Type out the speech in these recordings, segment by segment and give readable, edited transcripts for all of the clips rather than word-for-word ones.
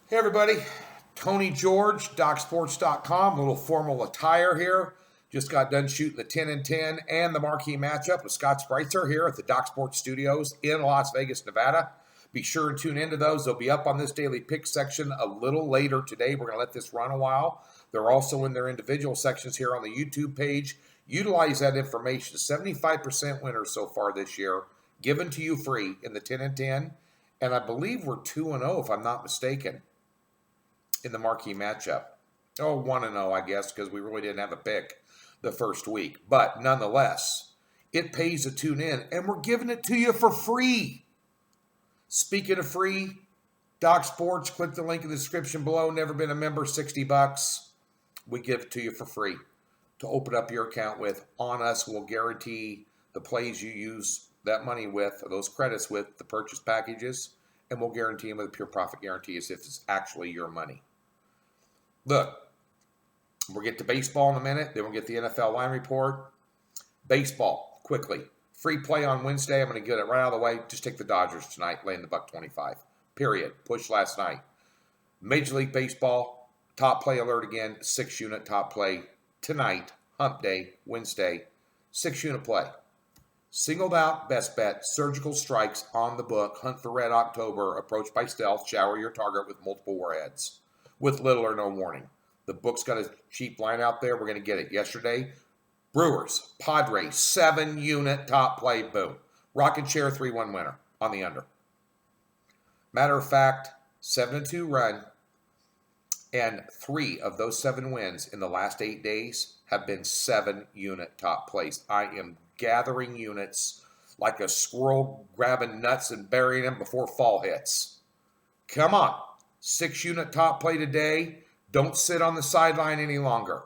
Hey everybody, Tony George, DocSports.com. Little formal attire here. Just got done shooting the 10 and 10 and the marquee matchup with Scott Spreitzer here at the Doc Sports Studios in Las Vegas, Nevada. Be sure and tune into those. They'll be up on this daily pick section a little later today. We're going to let this run a while. They're also in their individual sections here on the YouTube page. Utilize that information. 75% winners so far this year, given to you free in the 10 and 10. And I believe we're 2 and 0 if I'm not mistaken in the marquee matchup. 1 and 0, I guess, because we really didn't have a pick the first week. But nonetheless, it pays to tune in, and we're giving it to you for free. Speaking of free, Doc Sports, click the link in the description below. Never been a member, $60. We give it to you for free to open up your account with. On us, we'll guarantee the plays you use that money with, or those credits with, the purchase packages, and we'll guarantee them with a pure profit guarantee as if it's actually your money. Look, we'll get to baseball in a minute. Then we'll get the NFL line report. Baseball, quickly. Free play on Wednesday. I'm going to get it right out of the way. Just take the Dodgers tonight, laying the $1.25. Period. Push last night. Major League Baseball, top play alert again. 6-unit top play tonight. Hump day, Wednesday. 6-unit play. Singled out, best bet, surgical strikes on the book. Hunt for red October. Approach by stealth. Shower your target with multiple warheads, with little or no warning. The book's got a cheap line out there. We're going to get it. Yesterday, Brewers, Padres, 7-unit top play, boom. Rocking chair, 3-1 winner on the under. Matter of fact, 7-2 run, and 3 of those 7 wins in the last 8 days have been 7-unit top plays. I am gathering units like a squirrel grabbing nuts and burying them before fall hits. Come on. 6-unit top play today. Don't sit on the sideline any longer.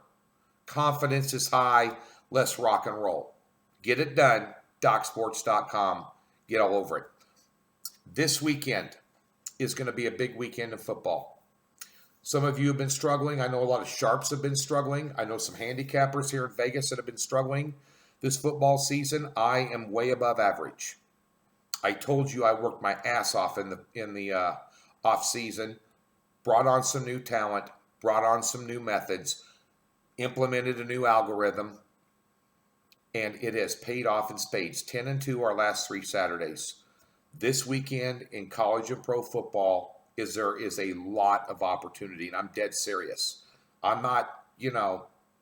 Confidence is high. Let's rock and roll. Get it done. DocSports.com. Get all over it. This weekend is going to be a big weekend of football. Some of you have been struggling. I know a lot of sharps have been struggling. I know some handicappers here in Vegas that have been struggling this football season. I am way above average. I told you I worked my ass off in the off season. Brought on some new talent, brought on some new methods, implemented a new algorithm, and it has paid off in spades. 10 and 2 our last 3 Saturdays. This weekend in college and pro football there is a lot of opportunity, and I'm dead serious. I'm not,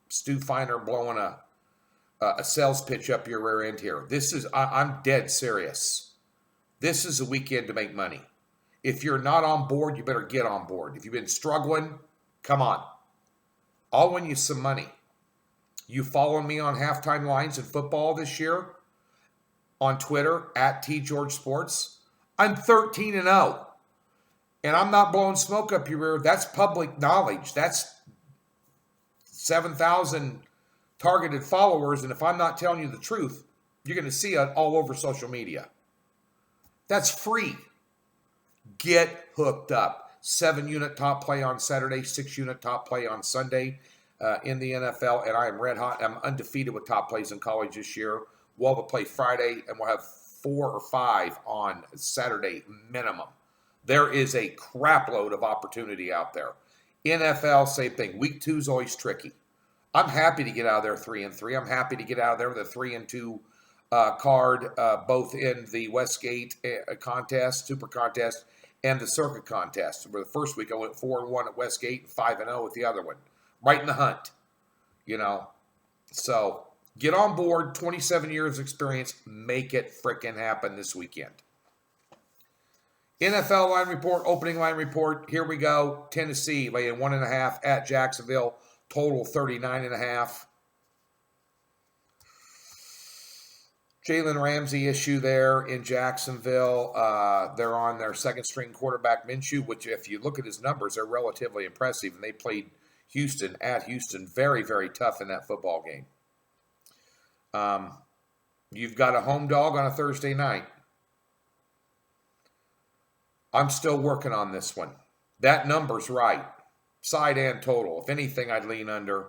Stu Feiner blowing a sales pitch up your rear end here. I'm dead serious. This is a weekend to make money. If you're not on board, you better get on board. If you've been struggling, come on. I'll win you some money. You following me on halftime lines in football this year on Twitter at TGeorgeSports. I'm 13 and 0. And I'm not blowing smoke up your rear. That's public knowledge. That's 7,000 targeted followers. And if I'm not telling you the truth, you're going to see it all over social media. That's free. Get hooked up. 7-unit top play on Saturday, 6-unit top play on Sunday in the NFL, and I am red hot. I'm undefeated with top plays in college this year. We'll have a play Friday, and we'll have 4 or 5 on Saturday minimum. There is a crap load of opportunity out there. NFL, same thing. Week 2 is always tricky. I'm happy to get out of there 3 and 3. I'm happy to get out of there with a 3 and 2 card, both in the Westgate contest, Super Contest, and the Circuit Contest. For the first week, I went 4 and 1 at Westgate and 5 and 0 with the other one. Right in the hunt, So get on board. 27 years experience. Make it frickin' happen this weekend. NFL line report, opening line report. Here we go. Tennessee laying 1.5 at Jacksonville. Total 39.5. Jalen Ramsey issue there in Jacksonville. They're on their second-string quarterback, Minshew, which if you look at his numbers, they're relatively impressive. And they played Houston at Houston very, very tough in that football game. You've got a home dog on a Thursday night. I'm still working on this one. That number's right. Side and total. If anything, I'd lean under.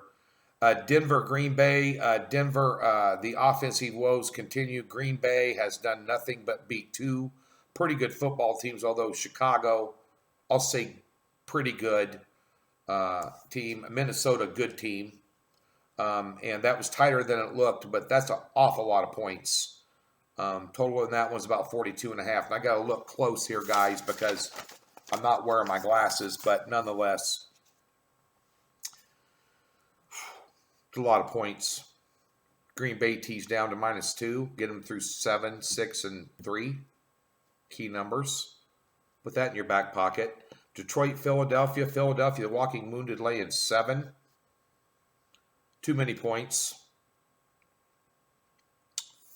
Denver, Green Bay. Denver, the offensive woes continue. Green Bay has done nothing but beat 2 pretty good football teams, although Chicago, I'll say pretty good team. Minnesota, good team. And that was tighter than it looked, but that's an awful lot of points. Total in that one's about 42.5. And I got to look close here, guys, because I'm not wearing my glasses, but nonetheless, it's a lot of points. Green Bay tees down to -2. Get them through 7, 6, and 3. Key numbers. Put that in your back pocket. Detroit, Philadelphia. Philadelphia, the Walking Wounded laying 7. Too many points.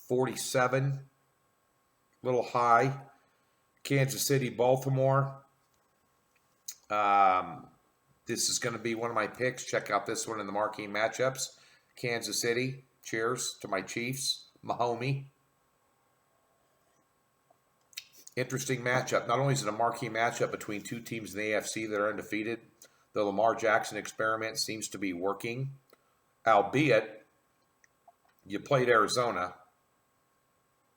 47. Little high. Kansas City, Baltimore. This is going to be one of my picks. Check out this one in the marquee matchups. Kansas City. Cheers to my Chiefs. Mahomes. Interesting matchup. Not only is it a marquee matchup between two teams in the AFC that are undefeated, the Lamar Jackson experiment seems to be working. Albeit, you played Arizona,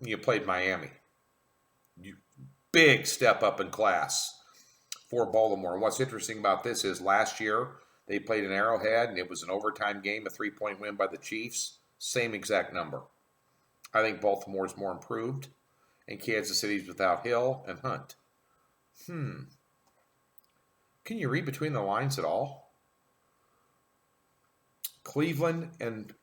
you played Miami. Big step up in class for Baltimore. And what's interesting about this is last year they played in Arrowhead, and it was an overtime game, a 3-point win by the Chiefs. Same exact number. I think Baltimore's more improved, and Kansas City's without Hill and Hunt. Can you read between the lines at all? Cleveland and,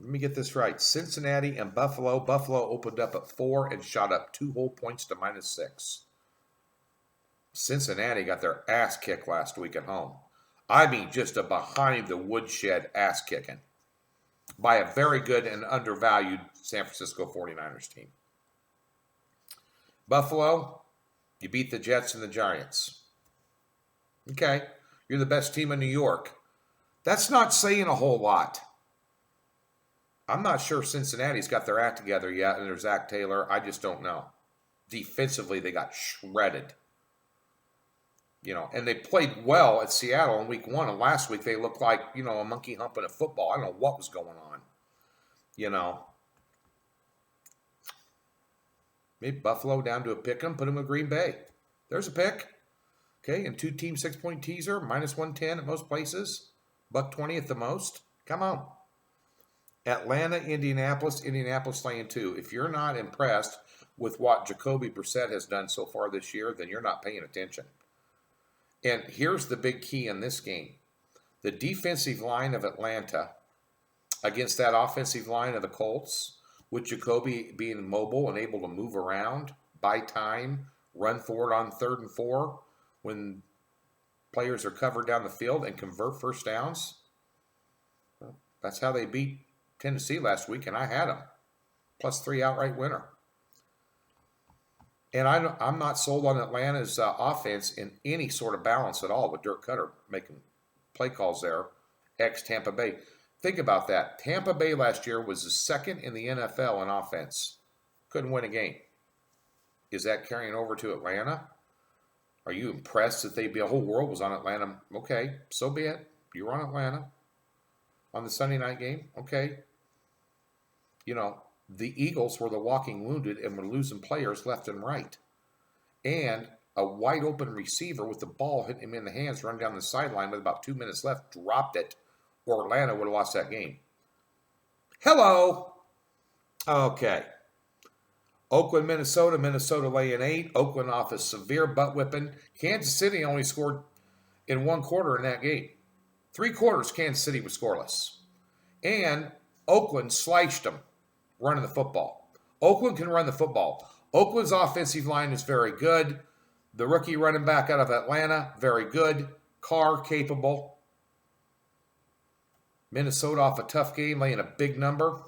let me get this right, Cincinnati and Buffalo. Buffalo opened up at 4 and shot up 2 whole points to -6. Cincinnati got their ass kicked last week at home. I mean, just a behind the woodshed ass kicking by a very good and undervalued San Francisco 49ers team. Buffalo, you beat the Jets and the Giants. Okay, you're the best team in New York. That's not saying a whole lot. I'm not sure Cincinnati's got their act together yet, and there's Zach Taylor. I just don't know. Defensively, they got shredded. And they played well at Seattle in week 1, and last week they looked like, a monkey humping at football. I don't know what was going on. Maybe Buffalo down to a pick 'em, put them in Green Bay. There's a pick. Okay, and 2-team 6-point teaser, -110 at most places. $120 at the most. Come on. Atlanta, Indianapolis laying 2. If you're not impressed with what Jacoby Brissett has done so far this year, then you're not paying attention. And here's the big key in this game. The defensive line of Atlanta against that offensive line of the Colts, with Jacoby being mobile and able to move around, buy time, run forward on 3rd and 4 when players are covered down the field and convert first downs. Well, that's how they beat Tennessee last week, and I had them. +3 outright winner. And I'm not sold on Atlanta's offense in any sort of balance at all with Dirk Cutter making play calls there, ex-Tampa Bay. Think about that. Tampa Bay last year was the 2nd in the NFL in offense. Couldn't win a game. Is that carrying over to Atlanta? Are you impressed that the whole world was on Atlanta? Okay, so be it. You were on Atlanta on the Sunday night game. Okay. The Eagles were the walking wounded and were losing players left and right. And a wide open receiver with the ball hitting him in the hands, run down the sideline with about 2 minutes left, dropped it, or Atlanta would have lost that game. Hello. Okay. Oakland, Minnesota. Minnesota laying 8. Oakland off a severe butt whipping. Kansas City only scored in 1 quarter in that game. 3 quarters, Kansas City was scoreless. And Oakland sliced them running the football. Oakland can run the football. Oakland's offensive line is very good. The rookie running back out of Atlanta, very good. Carr, capable. Minnesota off a tough game, laying a big number.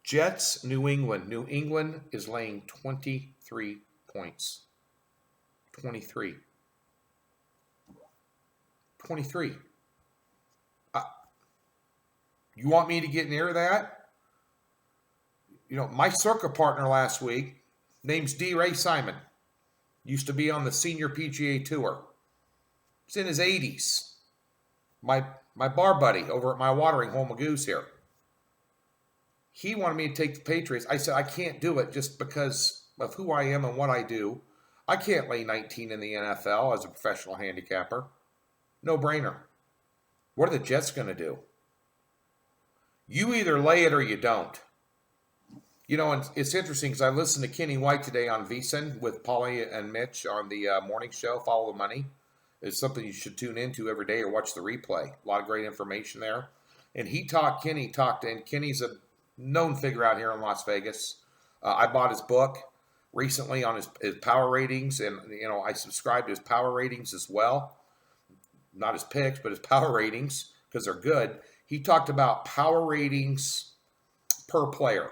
Jets, New England. New England is laying 23 points. 23. You want me to get near that? My circuit partner last week, name's D. Ray Simon, used to be on the senior PGA Tour. He's in his 80s. My bar buddy over at my watering hole, Magoo's here. He wanted me to take the Patriots. I said, I can't do it just because of who I am and what I do, I can't lay 19 in the NFL as a professional handicapper. No brainer. What are the Jets going to do? You either lay it or you don't. You know, and it's interesting because I listened to Kenny White today on VSiN with Paulie and Mitch on the morning show, Follow the Money. It's something you should tune into every day or watch the replay. A lot of great information there. And Kenny talked, and Kenny's a known figure out here in Las Vegas. I bought his book recently on his power ratings, and, you know, I subscribe to his power ratings as well. Not his picks, but his power ratings, because they're good. He talked about power ratings per player.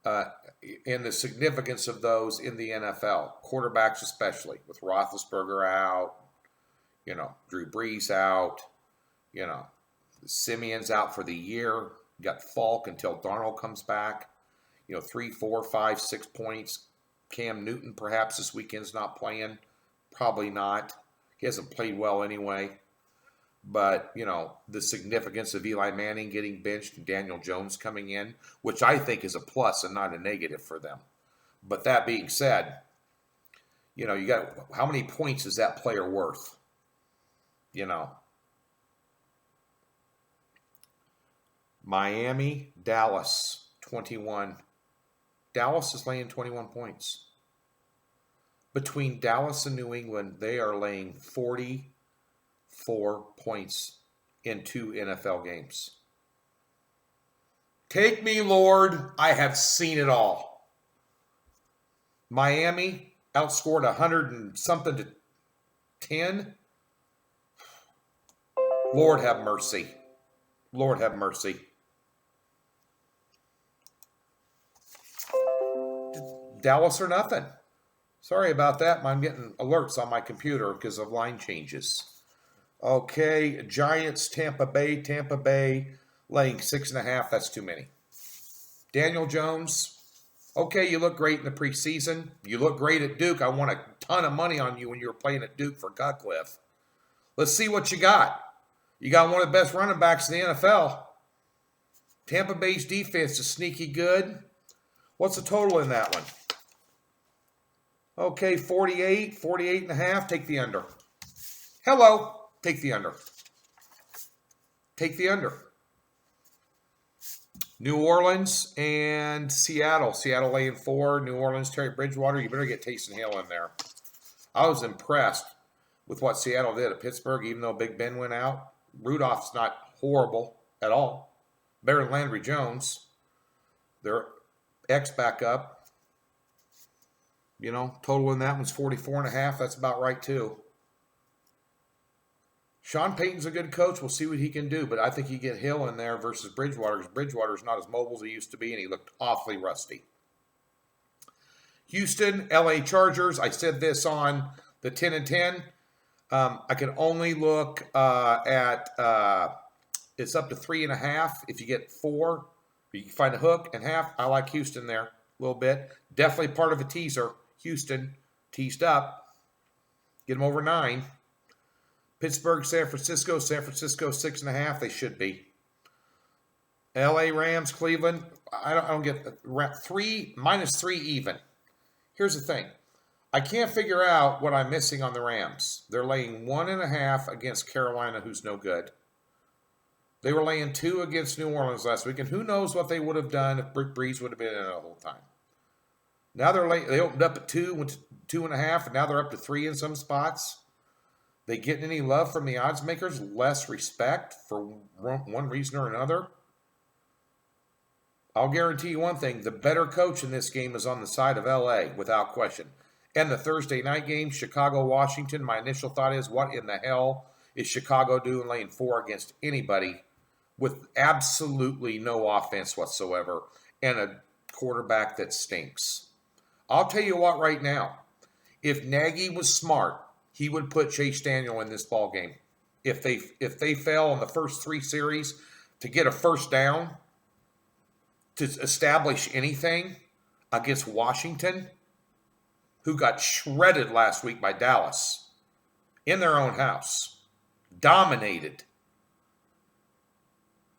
And the significance of those in the NFL, quarterbacks especially, with Roethlisberger out, you know, Drew Brees out, you know, Simeon's out for the year. You got Falk until Darnold comes back. You know, 3, 4, 5, 6 points. Cam Newton perhaps this weekend's not playing. Probably not. He hasn't played well anyway. But, you know, the significance of Eli Manning getting benched and Daniel Jones coming in, which I think is a plus and not a negative for them. But that being said, you know, you got how many points is that player worth? You know, Miami, Dallas, 21. Dallas is laying 21 points. Between Dallas and New England, they are laying 44 points in 2 NFL games. Take me, Lord. I have seen it all. Miami outscored 100 and something to 10. Lord have mercy. Lord have mercy. Dallas or nothing. Sorry about that. I'm getting alerts on my computer because of line changes. Okay, Giants, Tampa Bay laying 6.5. That's too many. Daniel Jones, okay, you look great in the preseason. You look great at Duke. I won a ton of money on you when you were playing at Duke for Cutcliffe. Let's see what you got. You got one of the best running backs in the NFL. Tampa Bay's defense is sneaky good. What's the total in that one? Okay, 48.5. Take the under. Hello. Take the under. Take the under. New Orleans and Seattle. Seattle laying 4. New Orleans, Terry Bridgewater. You better get Taysom Hill in there. I was impressed with what Seattle did at Pittsburgh, even though Big Ben went out. Rudolph's not horrible at all. Better than Landry Jones. Their ex-backup. You know, total in that one's 44.5. That's about right, too. Sean Payton's a good coach. We'll see what he can do, but I think you get Hill in there versus Bridgewater because Bridgewater's not as mobile as he used to be, and he looked awfully rusty. Houston, LA Chargers. I said this on the 10 and 10. I can only look at it's up to 3.5. If you get 4, you can find a hook and half. I like Houston there a little bit. Definitely part of a teaser. Houston teased up. Get them over 9. Pittsburgh, San Francisco 6.5. They should be. LA Rams, Cleveland. I don't get 3 -3 even. Here's the thing. I can't figure out what I'm missing on the Rams. They're laying 1.5 against Carolina, who's no good. They were laying 2 against New Orleans last week, and who knows what they would have done if Brees would have been in the whole time. Now they opened up at 2, went to 2.5, and now they're up to 3 in some spots. They getting any love from the odds makers? Less respect for one reason or another? I'll guarantee you one thing. The better coach in this game is on the side of LA, without question. And the Thursday night game, Chicago-Washington, my initial thought is, what in the hell is Chicago doing laying 4 against anybody with absolutely no offense whatsoever and a quarterback that stinks? I'll tell you what right now. If Nagy was smart, he would put Chase Daniel in this ball game. If they fail in the first 3 series to get a first down to establish anything against Washington, who got shredded last week by Dallas in their own house, dominated,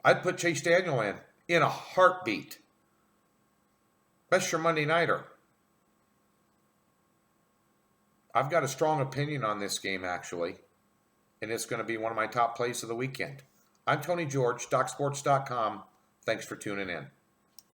I'd put Chase Daniel in a heartbeat. That's your Monday nighter. I've got a strong opinion on this game, actually, and it's going to be one of my top plays of the weekend. I'm Tony George, DocSports.com. Thanks for tuning in.